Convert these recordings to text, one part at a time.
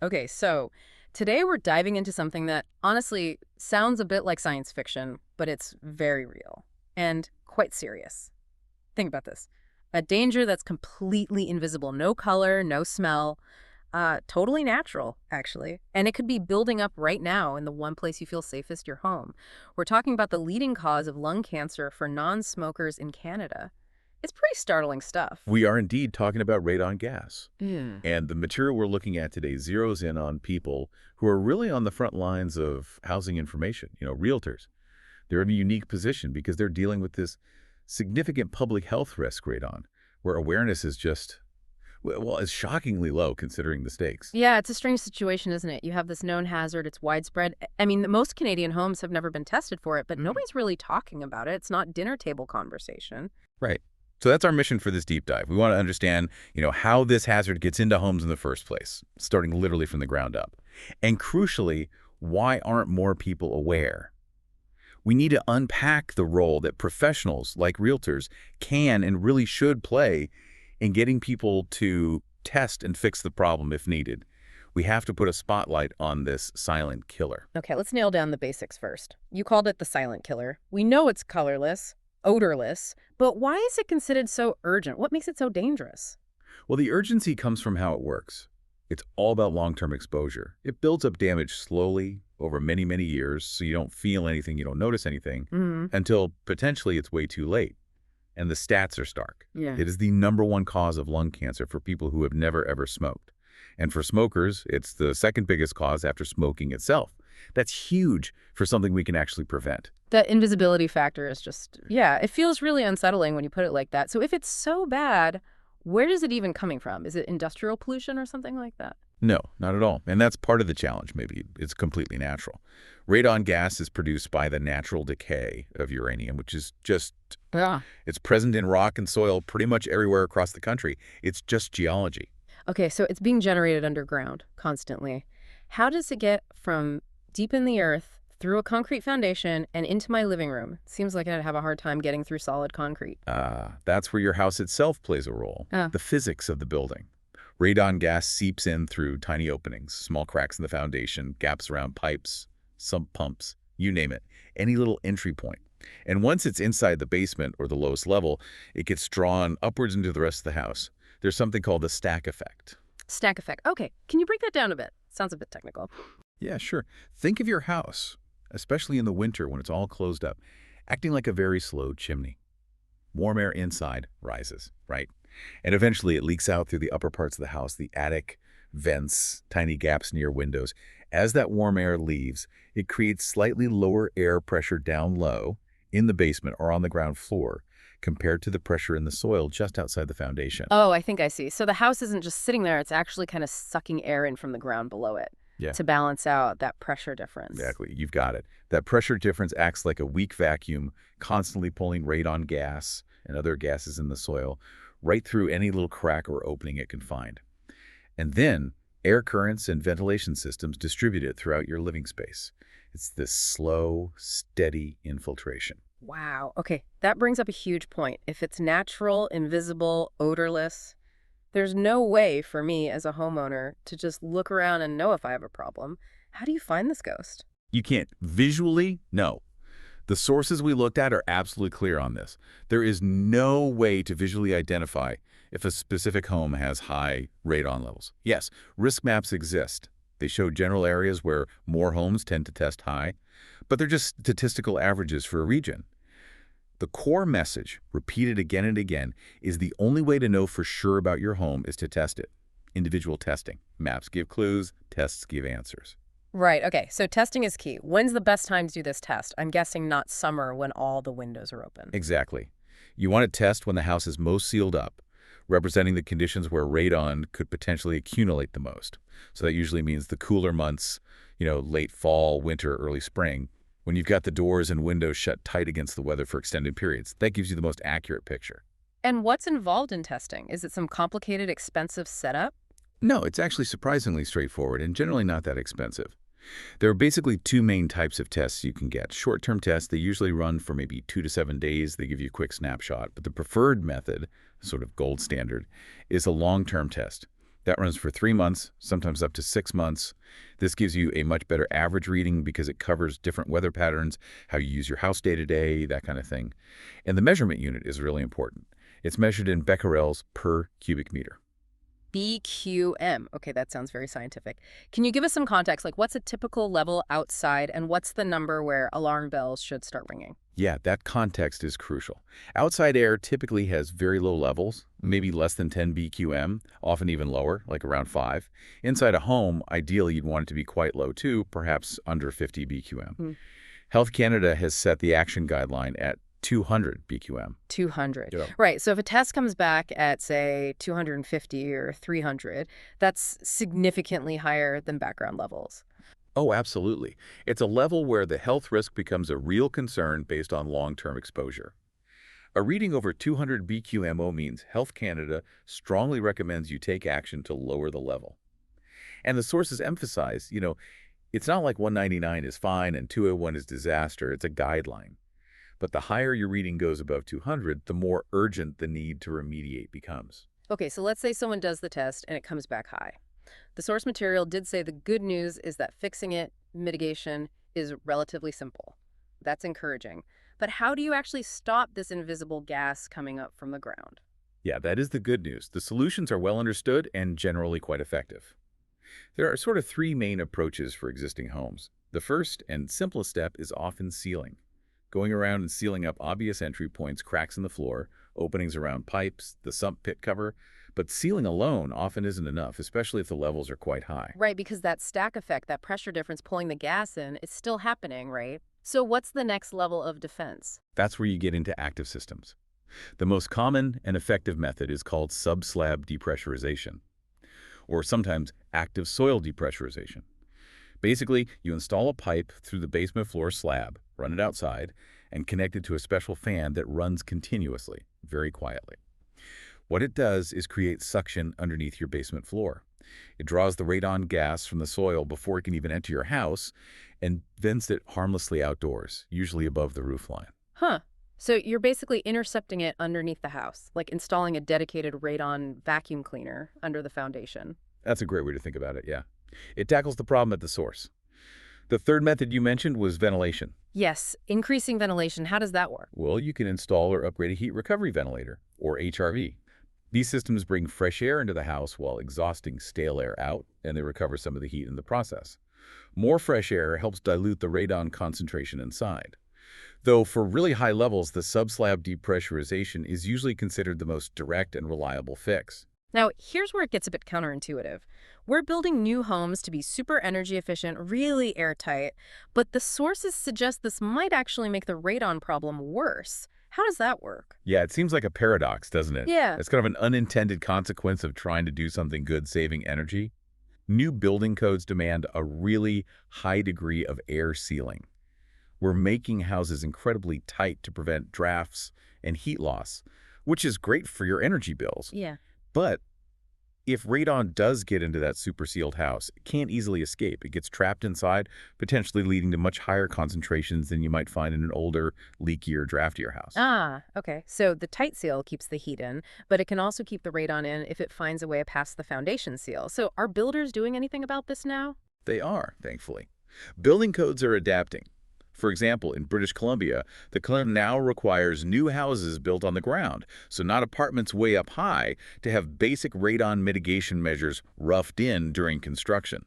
Okay, so today we're diving into something that honestly sounds a bit like science fiction, but it's very real and quite serious. Think about this. A danger that's completely invisible, no color, no smell, totally natural, actually. And it could be building up right now in the one place you feel safest, your home. We're talking about the leading cause of lung cancer for non-smokers in Canada. It's pretty startling stuff. We are indeed talking about radon gas. Hmm. And the material we're looking at today zeroes in on people who are really on the front lines of housing information, realtors. They're in a unique position because they're dealing with this significant public health risk, radon, where awareness is just, well, is shockingly low considering the stakes. Yeah, it's a strange situation, isn't it? You have this known hazard, it's widespread. I mean, most Canadian homes have never been tested for it, but nobody's really talking about it. It's not dinner table conversation. Right. So that's our mission for this deep dive. We want to understand, how this hazard gets into homes in the first place, starting literally from the ground up. And crucially, why aren't more people aware? We need to unpack the role that professionals like realtors can and really should play in getting people to test and fix the problem if needed. We have to put a spotlight on this silent killer. Okay, let's nail down the basics first. You called it the silent killer. We know it's colorless, odorless, but why is it considered so urgent? What makes it so dangerous? Well, the urgency comes from how it works. It's all about long-term exposure. It builds up damage slowly over many, many years, so you don't feel anything, you don't notice anything, until potentially it's way too late. And the stats are stark. Yeah. It is the #1 cause of lung cancer for people who have never, ever smoked. And for smokers, it's the second biggest cause after smoking itself. That's huge for something we can actually prevent. The invisibility factor is just, yeah, it feels really unsettling when you put it like that. So if it's so bad, where is it even coming from? Is it industrial pollution or something like that? No, not at all. And that's part of the challenge, maybe. It's completely natural. Radon gas is produced by the natural decay of uranium, which is just, Yeah. it's present in rock and soil pretty much everywhere across the country. It's just geology. Okay, so it's being generated underground constantly. How does it get from deep in the earth through a concrete foundation and into my living room? Seems like I'd have a hard time getting through solid concrete. That's where your house itself plays a role. Ah. The physics of the building. Radon gas seeps in through tiny openings, small cracks in the foundation, gaps around pipes, sump pumps, you name it, any little entry point. And once it's inside the basement or the lowest level, it gets drawn upwards into the rest of the house. There's something called the stack effect. Stack effect. Okay, can you break that down a bit? Sounds a bit technical. Yeah, sure. Think of your house, especially in the winter when it's all closed up, acting like a very slow chimney. Warm air inside rises, right? And eventually it leaks out through the upper parts of the house, the attic, vents, tiny gaps near windows. As that warm air leaves, it creates slightly lower air pressure down low in the basement or on the ground floor compared to the pressure in the soil just outside the foundation. Oh, I think I see. So the house isn't just sitting there, it's actually kind of sucking air in from the ground below it Yeah. to balance out that pressure difference. Exactly. You've got it. That pressure difference acts like a weak vacuum, constantly pulling radon gas and other gases in the soil right through any little crack or opening it can find. And then air currents and ventilation systems distribute it throughout your living space. It's this slow, steady infiltration. Wow. Okay, that brings up a huge point. If it's natural, invisible, odorless, there's no way for me as a homeowner to just look around and know if I have a problem. How do you find this ghost? You can't visually? No. The sources we looked at are absolutely clear on this. There is no way to visually identify if a specific home has high radon levels. Yes, risk maps exist. They show general areas where more homes tend to test high, but they're just statistical averages for a region. The core message, repeated again and again, is the only way to know for sure about your home is to test it. Individual testing. Maps give clues, tests give answers. Right, okay, so testing is key. When's the best time to do this test? I'm guessing not summer when all the windows are open. Exactly. You want to test when the house is most sealed up, representing the conditions where radon could potentially accumulate the most. So that usually means the cooler months, late fall, winter, early spring, when you've got the doors and windows shut tight against the weather for extended periods. That gives you the most accurate picture. And what's involved in testing? Is it some complicated, expensive setup? No, it's actually surprisingly straightforward and generally not that expensive. There are basically two main types of tests you can get. Short-term tests, they usually run for maybe 2 to 7 days. They give you a quick snapshot. But the preferred method, sort of gold standard, is a long-term test. That runs for 3 months, sometimes up to 6 months. This gives you a much better average reading because it covers different weather patterns, how you use your house day to day, that kind of thing. And the measurement unit is really important. It's measured in becquerels per cubic meter. BQM. Okay, that sounds very scientific. Can you give us some context? Like, what's a typical level outside, and what's the number where alarm bells should start ringing? Yeah, that context is crucial. Outside air typically has very low levels, maybe less than 10 BQM, often even lower, like around 5. Inside a home, ideally you'd want it to be quite low too, perhaps under 50 BQM. Hmm. Health Canada has set the action guideline at 200 BQM. 200. Yeah. Right. So if a test comes back at, say, 250 or 300, that's significantly higher than background levels. Oh, absolutely. It's a level where the health risk becomes a real concern based on long-term exposure. A reading over 200 BQMO means Health Canada strongly recommends you take action to lower the level. And the sources emphasize, it's not like 199 is fine and 201 is disaster. It's a guideline. But the higher your reading goes above 200, the more urgent the need to remediate becomes. Okay, so let's say someone does the test and it comes back high. The source material did say the good news is that fixing it, mitigation, is relatively simple. That's encouraging. But how do you actually stop this invisible gas coming up from the ground? Yeah, that is the good news. The solutions are well understood and generally quite effective. There are sort of 3 main approaches for existing homes. The first and simplest step is often sealing. Going around and sealing up obvious entry points, cracks in the floor, openings around pipes, the sump pit cover. But sealing alone often isn't enough, especially if the levels are quite high. Right, because that stack effect, that pressure difference pulling the gas in, is still happening, right? So what's the next level of defense? That's where you get into active systems. The most common and effective method is called subslab depressurization, or sometimes active soil depressurization. Basically, you install a pipe through the basement floor slab, run it outside, and connect it to a special fan that runs continuously, very quietly. What it does is create suction underneath your basement floor. It draws the radon gas from the soil before it can even enter your house and vents it harmlessly outdoors, usually above the roofline. Huh. So you're basically intercepting it underneath the house, like installing a dedicated radon vacuum cleaner under the foundation. That's a great way to think about it, yeah. It tackles the problem at the source. The third method you mentioned was ventilation. Yes, increasing ventilation, how does that work? Well, you can install or upgrade a heat recovery ventilator, or HRV. These systems bring fresh air into the house while exhausting stale air out, and they recover some of the heat in the process. More fresh air helps dilute the radon concentration inside. Though for really high levels, the subslab depressurization is usually considered the most direct and reliable fix. Now, here's where it gets a bit counterintuitive. We're building new homes to be super energy efficient, really airtight, but the sources suggest this might actually make the radon problem worse. How does that work? Yeah, it seems like a paradox, doesn't it? Yeah. It's kind of an unintended consequence of trying to do something good saving energy. New building codes demand a really high degree of air sealing. We're making houses incredibly tight to prevent drafts and heat loss, which is great for your energy bills. Yeah. But if radon does get into that super sealed house, it can't easily escape. It gets trapped inside, potentially leading to much higher concentrations than you might find in an older, leakier, draftier house. Ah, okay. So the tight seal keeps the heat in, but it can also keep the radon in if it finds a way past the foundation seal. So are builders doing anything about this now? They are, thankfully. Building codes are adapting. For example, in British Columbia, the code now requires new houses built on the ground, so not apartments way up high, to have basic radon mitigation measures roughed in during construction.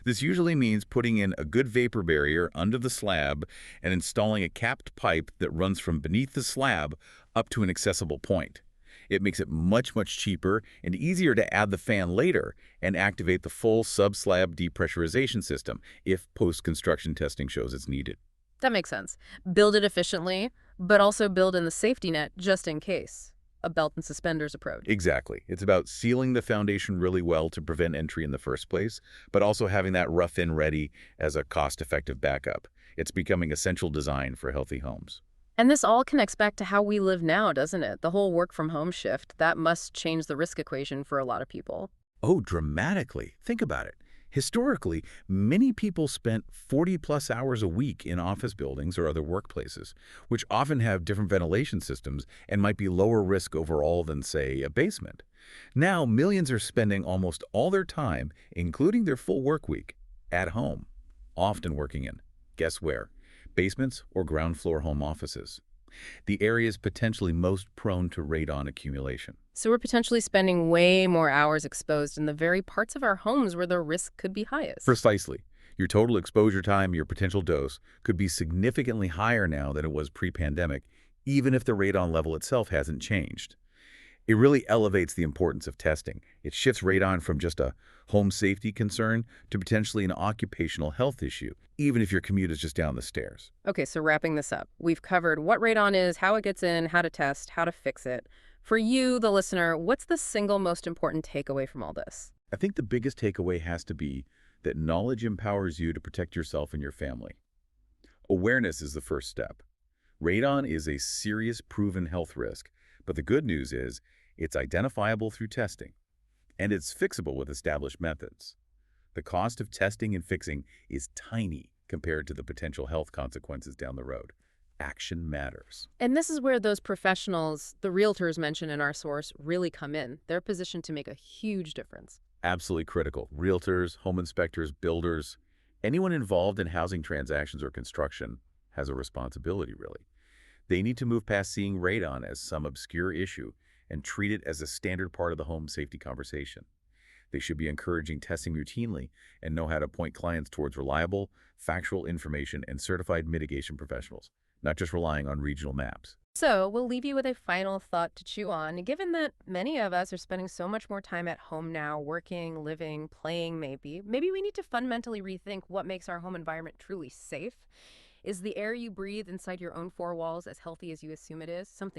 This usually means putting in a good vapor barrier under the slab and installing a capped pipe that runs from beneath the slab up to an accessible point. It makes it much, much cheaper and easier to add the fan later and activate the full sub-slab depressurization system if post-construction testing shows it's needed. That makes sense. Build it efficiently, but also build in the safety net just in case. A belt and suspenders approach. Exactly. It's about sealing the foundation really well to prevent entry in the first place, but also having that rough-in ready as a cost-effective backup. It's becoming essential design for healthy homes. And this all connects back to how we live now, doesn't it? The whole work-from-home shift, that must change the risk equation for a lot of people. Oh, dramatically. Think about it. Historically, many people spent 40-plus hours a week in office buildings or other workplaces, which often have different ventilation systems and might be lower risk overall than, say, a basement. Now, millions are spending almost all their time, including their full work week, at home, often working in, guess where? Basements or ground floor home offices. The areas potentially most prone to radon accumulation. So we're potentially spending way more hours exposed in the very parts of our homes where the risk could be highest. Precisely. Your total exposure time, your potential dose, could be significantly higher now than it was pre-pandemic, even if the radon level itself hasn't changed. It really elevates the importance of testing. It shifts radon from just a home safety concern to potentially an occupational health issue, even if your commute is just down the stairs. Okay, so wrapping this up, we've covered what radon is, how it gets in, how to test, how to fix it. For you, the listener, what's the single most important takeaway from all this? I think the biggest takeaway has to be that knowledge empowers you to protect yourself and your family. Awareness is the first step. Radon is a serious proven health risk, but the good news is it's identifiable through testing, and it's fixable with established methods. The cost of testing and fixing is tiny compared to the potential health consequences down the road. Action matters. And this is where those professionals, the realtors mentioned in our source, really come in. They're positioned to make a huge difference. Absolutely critical. Realtors, home inspectors, builders, anyone involved in housing transactions or construction has a responsibility, really. They need to move past seeing radon as some obscure issue and treat it as a standard part of the home safety conversation. They should be encouraging testing routinely and know how to point clients towards reliable, factual information and certified mitigation professionals, not just relying on regional maps. So we'll leave you with a final thought to chew on. Given that many of us are spending so much more time at home now, working, living, playing maybe we need to fundamentally rethink what makes our home environment truly safe. Is the air you breathe inside your own four walls as healthy as you assume it is? Something